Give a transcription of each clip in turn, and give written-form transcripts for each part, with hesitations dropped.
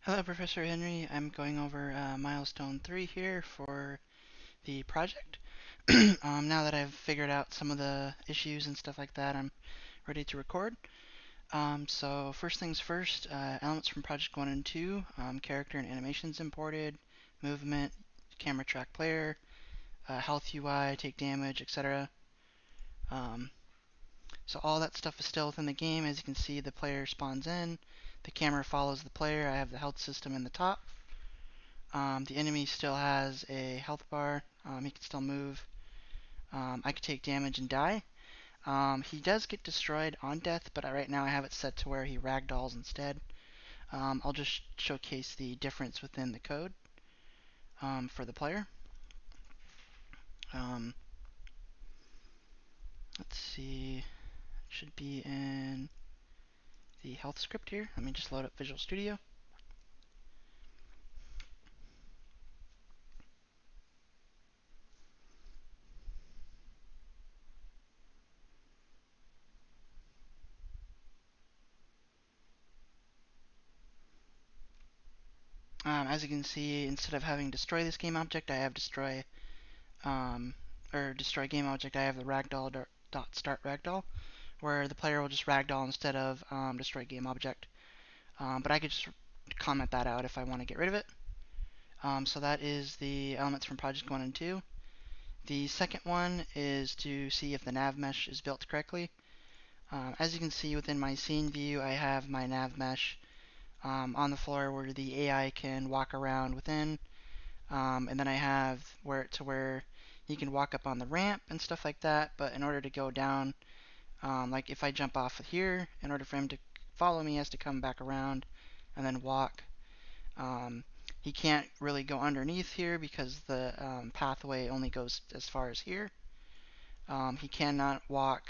Hello, Professor Henry. I'm going over Milestone 3 here for the project. Now that I've figured out some of the issues and stuff like that, I'm ready to record. So first things first, elements from Project 1 and 2, character and animations imported, movement, camera track player, health UI, take damage, etc. Um, so all that stuff is still within the game. As you can see, the player spawns in, the camera follows the player. I have the health system in the top. The enemy still has a health bar. He can still move. I could take damage and die. He does get destroyed on death, but right now I have it set to where he ragdolls instead. I'll just showcase the difference within the code for the player. Um, let's see. It should be in the health script here. Let me just load up Visual Studio. As you can see, instead of having destroy this game object, I have destroy um, or destroy game object. I have the ragdoll dot start ragdoll, where the player will just ragdoll instead of destroy game object. But I could just comment that out if I want to get rid of it. So that is the elements from Project 1 and 2. The second one is to see if the nav mesh is built correctly. As you can see within my scene view, I have my nav mesh on the floor where the AI can walk around within. And then I have where he can walk up on the ramp and stuff like that. But in order to go down, like if I jump off of here, in order for him to follow me, he has to come back around and then walk. Um, he can't really go underneath here because the pathway only goes as far as here. He cannot walk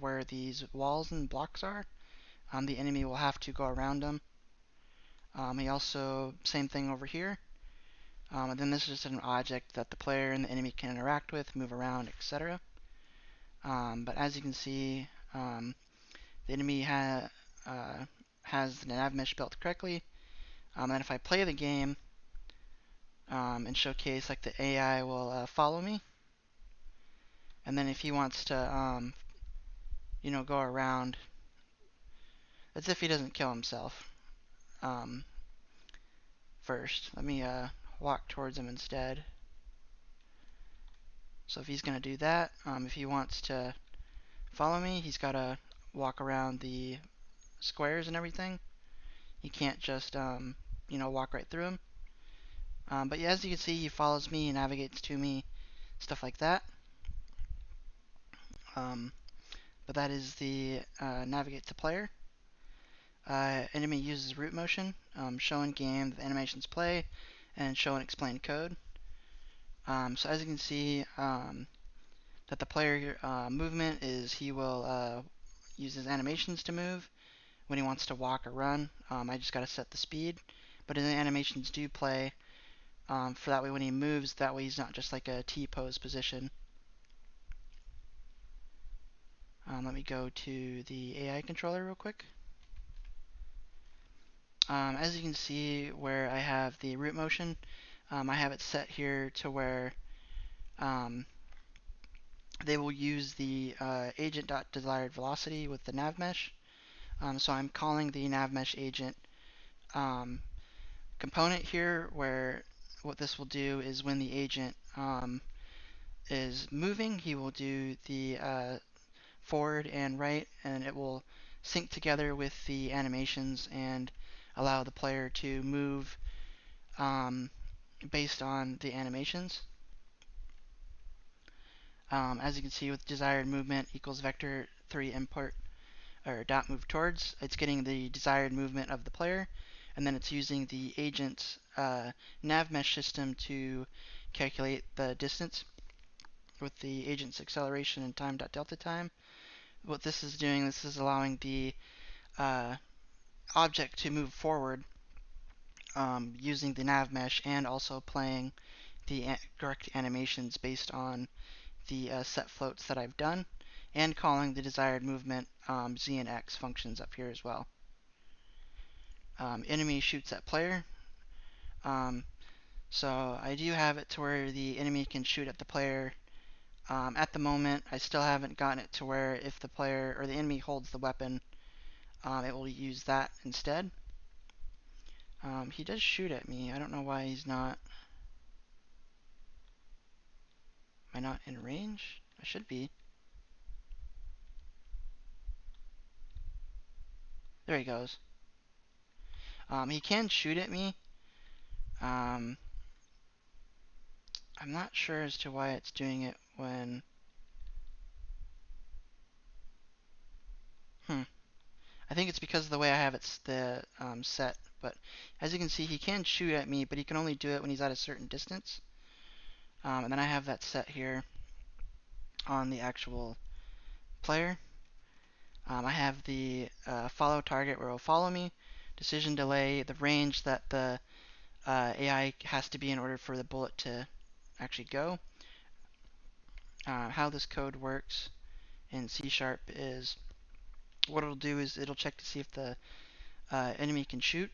where these walls and blocks are. The enemy will have to go around him. He also, same thing over here. And then this is just an object that the player and the enemy can interact with, move around, etc. But as you can see, the enemy has the nav mesh built correctly. And if I play the game and showcase, like the AI will follow me. And then if he wants to, go around, as if he doesn't kill himself um, first. Let me walk towards him instead. So if he's going to do that, if he wants to follow me, he's got to walk around the squares and everything. He can't just, walk right through them. But yeah, as you can see, he follows me, he navigates to me, stuff like that. But that is the navigate to player. Enemy uses root motion, show in game the animations play, and show and explain code. So as you can see, that the player movement is he will use his animations to move when he wants to walk or run. I just got to set the speed, but his animations do play for that way when he moves. That way he's not just like a T-pose position. Let me go to the AI controller real quick. As you can see where I have the root motion, I have it set here to where they will use the agent.desired velocity with the nav mesh. So I'm calling the nav mesh agent component here, where what this will do is when the agent is moving, he will do the forward and right, and it will sync together with the animations and allow the player to move based on the animations. As you can see with desired movement equals vector 3 import or dot move towards, it's getting the desired movement of the player, and then it's using the agent's nav mesh system to calculate the distance with the agent's acceleration and time dot delta time. What this is doing, this is allowing the object to move forward using the nav mesh and also playing the correct animations based on the set floats that I've done, and calling the desired movement Z and X functions up here as well. enemy shoots at player. Um, so I do have it to where the enemy can shoot at the player. At the moment, I still haven't gotten it to where if the player or the enemy holds the weapon, it will use that instead. He does shoot at me. I don't know why he's not. Am I not in range? I should be. There he goes. He can shoot at me. Um, I'm not sure as to why it's doing it when. Hmm. I think it's because of the way I have it set. But as you can see, he can shoot at me, but he can only do it when he's at a certain distance. And then I have that set here on the actual player. I have the follow target where it will follow me, decision delay, the range that the AI has to be in order for the bullet to actually go. How this code works in C# is what it'll do is it'll check to see if the enemy can shoot.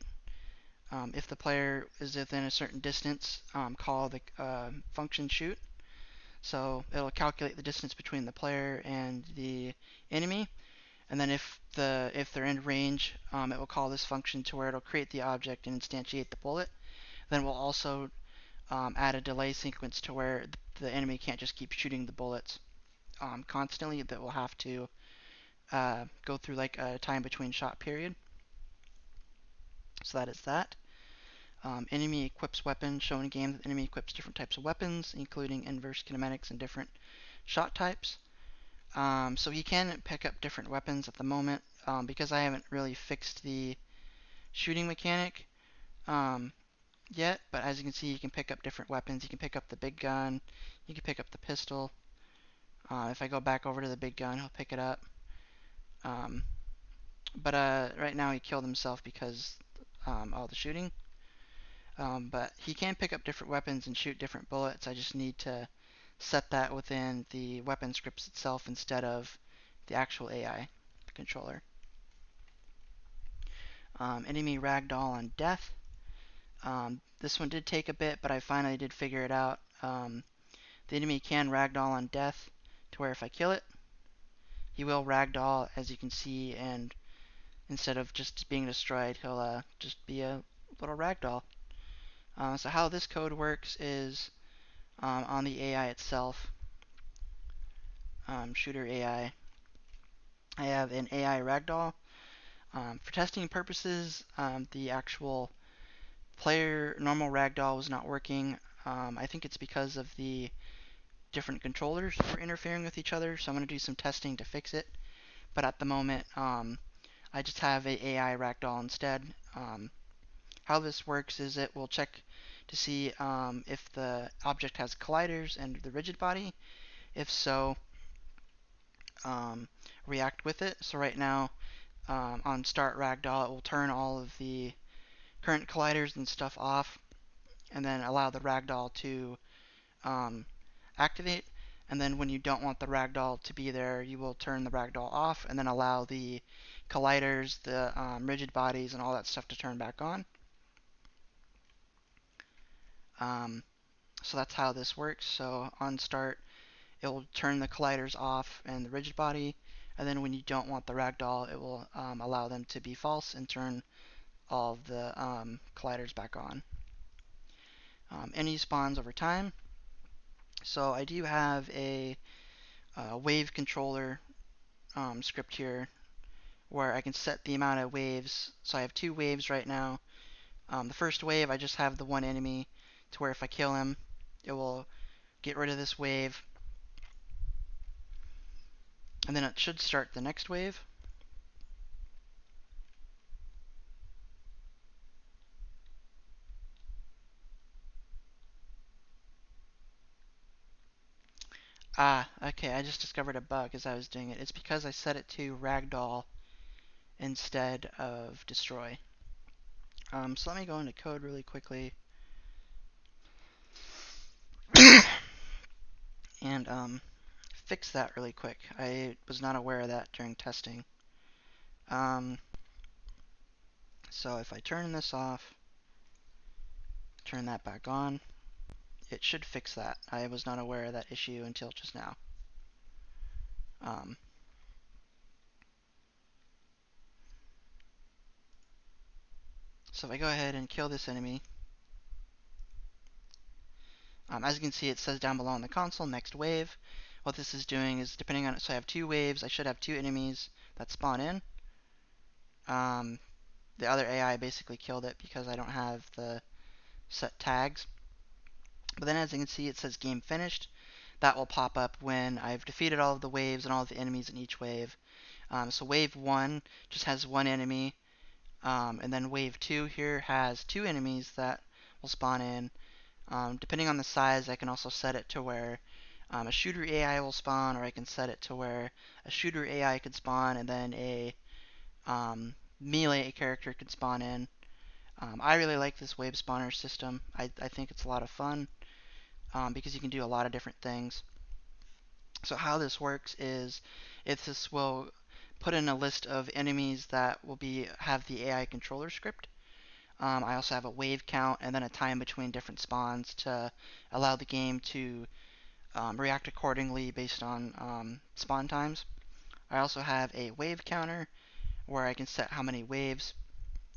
If the player is within a certain distance, call the function shoot. So it'll calculate the distance between the player and the enemy, and then if they're in range, it will call this function to where it'll create the object and instantiate the bullet. Then we'll also add a delay sequence to where the enemy can't just keep shooting the bullets constantly. That will have to go through like a time between shot period. So that is that. Enemy equips weapons. Shown in game that the enemy equips different types of weapons, including inverse kinematics and different shot types. So he can pick up different weapons at the moment because I haven't really fixed the shooting mechanic yet. But as you can see, you can pick up different weapons. You can pick up the big gun. You can pick up the pistol. If I go back over to the big gun, he'll pick it up. Um, but right now he killed himself because all the shooting. But he can pick up different weapons and shoot different bullets. I just need to set that within the weapon scripts itself instead of the actual AI controller. Enemy ragdoll on death. This one did take a bit, but I finally did figure it out. The enemy can ragdoll on death to where if I kill it, he will ragdoll, as you can see, and instead of just being destroyed, he'll just be a little ragdoll. So how this code works is on the AI itself, shooter AI. I have an AI ragdoll. For testing purposes, the actual player normal ragdoll was not working. I think it's because of the different controllers were interfering with each other, so I'm going to do some testing to fix it. But at the moment, I just have a AI ragdoll instead. How this works is it will check to see if the object has colliders and the rigid body. If so, react with it. So right now, on start ragdoll, it will turn all of the current colliders and stuff off, and then allow the ragdoll to activate. And then when you don't want the ragdoll to be there, you will turn the ragdoll off, and then allow the colliders, the rigid bodies, and all that stuff to turn back on. So that's how this works. So on start, it will turn the colliders off and the rigid body, and then when you don't want the ragdoll, it will allow them to be false and turn all of the colliders back on. Any spawns over time. So I do have a wave controller script here where I can set the amount of waves. So I have 2 waves right now. The first wave, I just have the one enemy to where if I kill him, it will get rid of this wave. And then it should start the next wave. Okay, I just discovered a bug as I was doing it. It's because I set it to ragdoll instead of destroy. So let me go into code really quickly. And fix that really quick. I was not aware of that during testing. So if I turn this off, turn that back on, it should fix that. I was not aware of that issue until just now. Um, so if I go ahead and kill this enemy, as you can see, it says down below on the console, next wave. What this is doing is, depending on it, so I have two waves, I should have two enemies that spawn in. The other AI basically killed it because I don't have the set tags. But then as you can see, it says game finished. That will pop up when I've defeated all of the waves and all of the enemies in each wave. So wave 1 just has one enemy, and then wave 2 here has two enemies that will spawn in. Depending on the size, I can also set it to where a shooter AI will spawn, or I can set it to where a shooter AI could spawn and then a melee character could spawn in. I really like this wave spawner system. I think it's a lot of fun because you can do a lot of different things. So how this works is, if this will put in a list of enemies that will have the AI controller script. I also have a wave count and then a time between different spawns to allow the game to react accordingly based on spawn times. I also have a wave counter where I can set how many waves,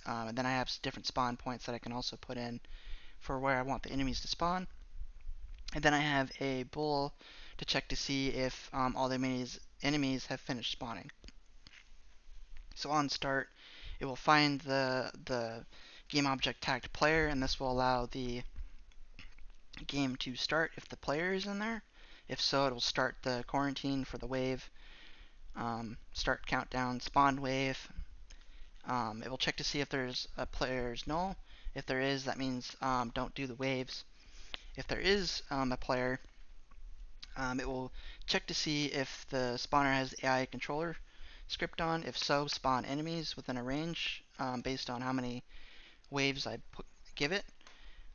and then I have different spawn points that I can also put in for where I want the enemies to spawn. And then I have a bool to check to see if all the enemies have finished spawning. So on start, it will find the game object tagged player, and this will allow the game to start if the player is in there. If so, it will start the quarantine for the wave, start countdown, spawn wave. It will check to see if there's a player's null. If there is, that means don't do the waves. If there is a player, it will check to see if the spawner has the AI controller script on. If so, spawn enemies within a range based on how many waves give it.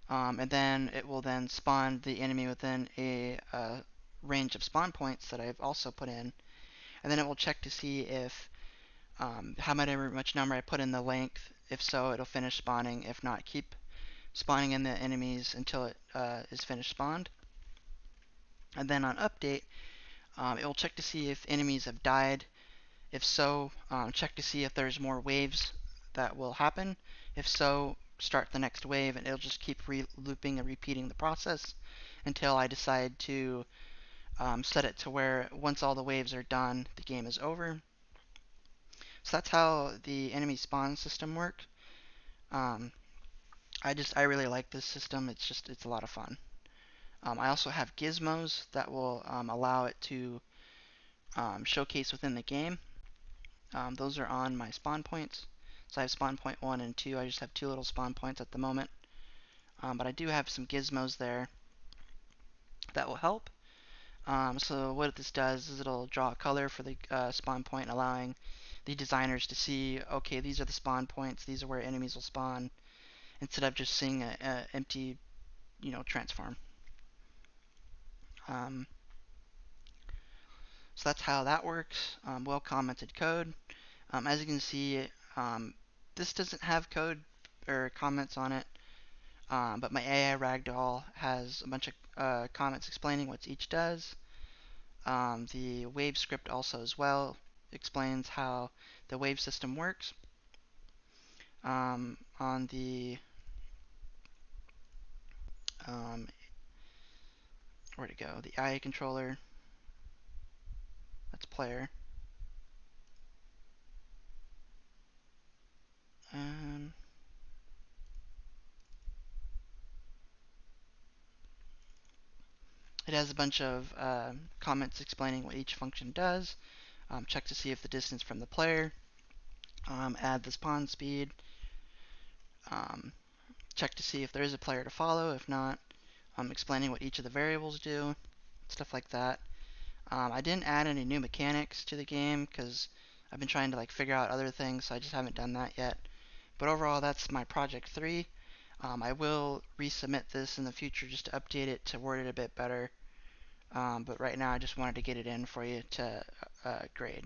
And then it will then spawn the enemy within a range of spawn points that I've also put in. And then it will check to see if how much number I put in the length. If so, it'll finish spawning. If not, keep spawning in the enemies until it is finished spawned. And then on update, it will check to see if enemies have died. If so, check to see if there's more waves that will happen. If so, start the next wave, and it'll just keep looping and repeating the process until I decide to set it to where once all the waves are done, the game is over. So that's how the enemy spawn system works. Um, I really like this system. It's a lot of fun. I also have gizmos that will allow it to showcase within the game. Those are on my spawn points. So I have spawn point 1 and 2. I just have two little spawn points at the moment. But I do have some gizmos there that will help. So what this does is it'll draw a color for the spawn point, allowing the designers to see, okay, these are the spawn points, these are where enemies will spawn, instead of just seeing an empty, transform. Um, so that's how that works. Well commented code. As you can see, this doesn't have code or comments on it, but my AI ragdoll has a bunch of comments explaining what each does. The wave script also as well explains how the wave system works. On the where'd it go? The IA controller, that's player. Um, it has a bunch of comments explaining what each function does. Check to see if the distance from the player. Add the spawn speed. Um, check to see if there is a player to follow. If not, explaining what each of the variables do. Stuff like that. I didn't add any new mechanics to the game because I've been trying to figure out other things, so I just haven't done that yet. But overall, that's my project 3. I will resubmit this in the future just to update it to word it a bit better. But right now, I just wanted to get it in for you to grade.